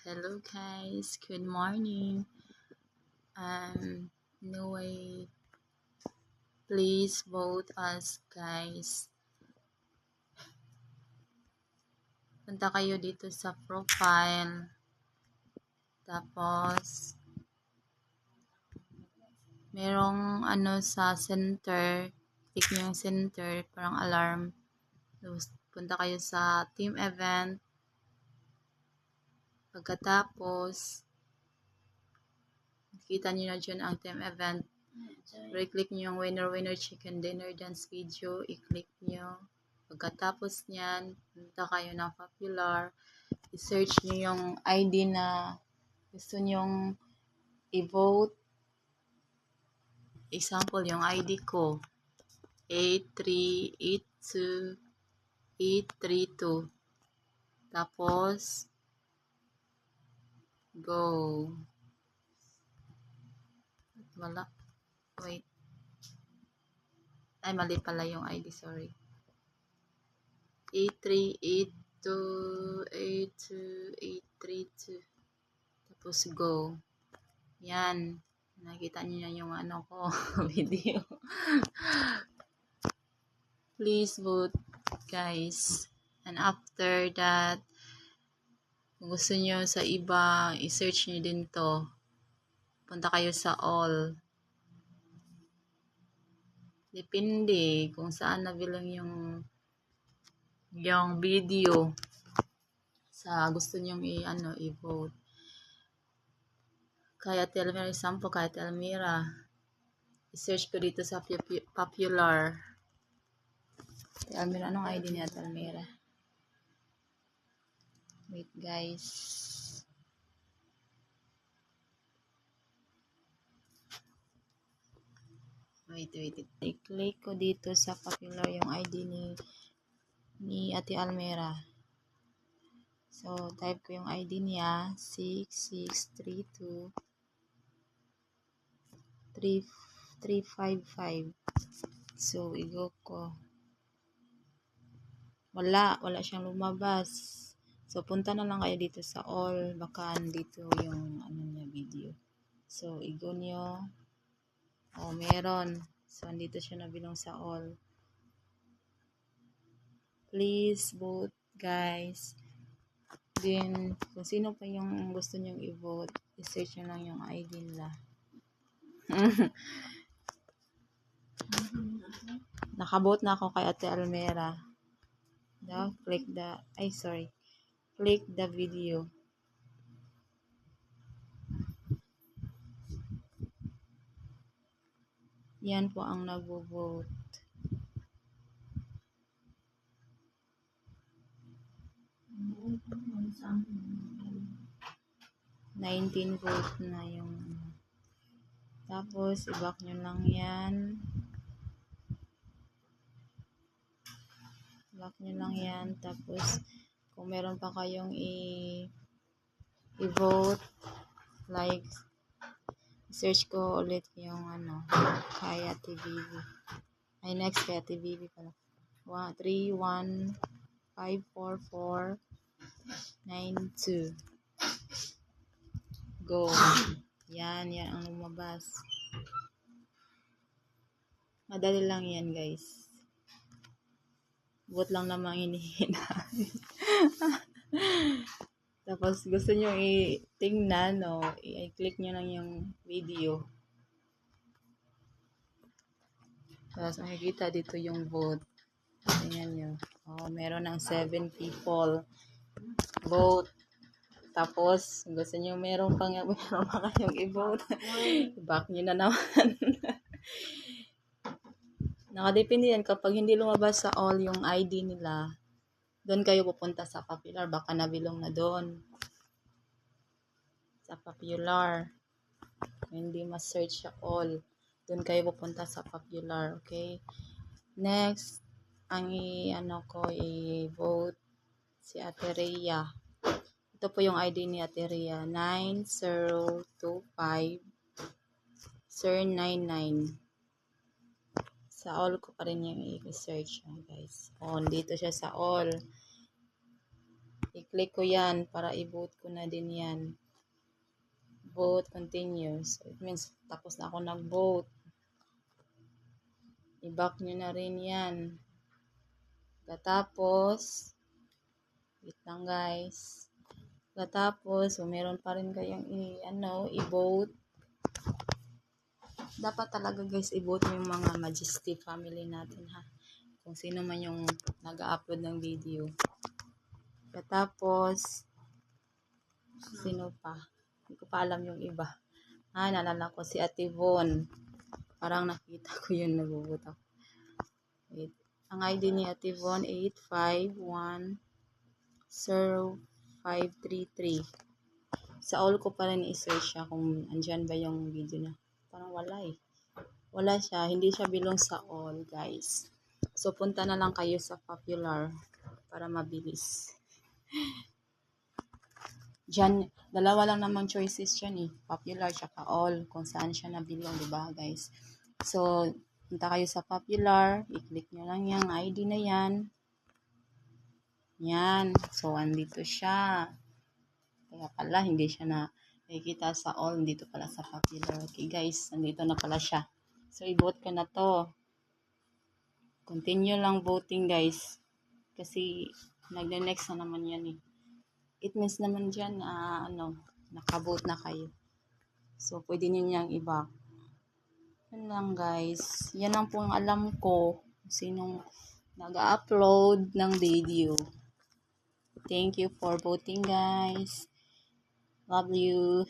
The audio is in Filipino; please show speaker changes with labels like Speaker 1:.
Speaker 1: Hello guys, good morning. No way, please vote us guys. Punta kayo dito sa profile. Tapos, merong sa center. Click nyo yung center, parang alarm. Tapos, punta kayo sa team event. Pagkatapos, kita nyo na dyan ang team event. I-click nyo yung winner chicken dinner dance video. I-click nyo. Pagkatapos nyan, punta kayo ng popular. I-search nyo yung ID na gusto nyong i-vote. Example, yung ID ko. 8382832. Tapos, go. Wala. Wait. Ay, mali pala yung ID. Sorry. 838282832. Tapos, go. Yan. Nakita niyo yan yung ko, video. Please vote, guys. And after that, kung gusto niyo sa iba, i-search niyo din to. Punta kayo sa all. Depende kung saan nabilang yung video sa gusto niyo i-vote. Kaya Telmira, example, kaya Telmira. I-search ko dito sa popular. Telmira, anong ID niya Telmira? Wait guys. Wait. I-click ko dito sa popular yung ID ni Ate Almera. So, type ko yung ID niya, 6632355. So, i-go ko. Wala siyang lumabas. So, punta na lang kayo dito sa all. Baka dito yung niya video. So, i-go nyo. Oh, meron. So, andito siya nabilong sa all. Please vote, guys. Then, kung sino pa yung gusto nyong i-vote, i-search nyo lang yung ID nila. Nakabote na ako kay Ate Almera. Click the video. Yan po ang nag-vote. $19 vote na yung tapos i-back nyo lang yan. Tapos kung meron pa kayong i-vote, like search ko ulit yung kaya TVV. Ay, next kaya TVV pala. 3154492. Go. Yan ang lumabas. Madali lang yan, guys. Vote lang naman hinihina. Tapos gusto nyo i-tingnan, i-click nyo lang yung video. Tapos makikita dito yung vote. Tingnan nyo. Meron ng 7 people vote. Tapos gusto nyo meron pa kayong i-vote. Back nyo na naman. Nakadepende yan kapag hindi lumabas sa all yung ID nila. Doon kayo pupunta sa popular. Baka nabilong na doon. Sa popular. Hindi ma-search sa all. Doon kayo pupunta sa popular. Okay? Next, ang i-vote si Ate Rhea. Ito po yung ID ni Ate Rhea. 9025 Sir99. Sa all ko pa rin yung i-search guys. Dito siya sa all. I-click ko yan para i-vote ko na din yan. Vote continues. So, it means tapos na ako nag-vote. I-back nyo na rin yan. Katapos, wait lang guys. Katapos, so meron pa rin kayong i-vote. Dapat talaga guys, i-vote yung mga Majesty family natin ha. Kung sino man yung nag-upload ng video. Katapos, sino pa? Hindi ko pa alam yung iba. Naalala ko si Ate Von. Parang nakita ko yun, nag-vote ako. Wait. Ang ID ni Ate Von, 8510533. Sa all ko pa rin i-search siya kung andyan ba yung video niya. Parang wala eh. Wala siya. Hindi siya belong sa all, guys. So, punta na lang kayo sa popular para mabilis. Diyan, dalawa lang namang choices yan eh. Popular tsaka all. Kung saan siya nabilong, diba guys? So, punta kayo sa popular. I-click nyo lang yung ID na yan. Yan. So, andito siya. Kaya pala, hindi siya na nakikita sa all. Dito pala sa popular. Okay guys, nandito na pala siya. So, i-vote ko na to. Continue lang voting guys. Kasi, nagne-next na naman yan eh. It means naman dyan na, naka-vote na kayo. So, pwede nyo niyang i-back. Yan lang guys. Yan lang po ang alam ko. Sinong nag-upload ng video. Thank you for voting guys. Love you.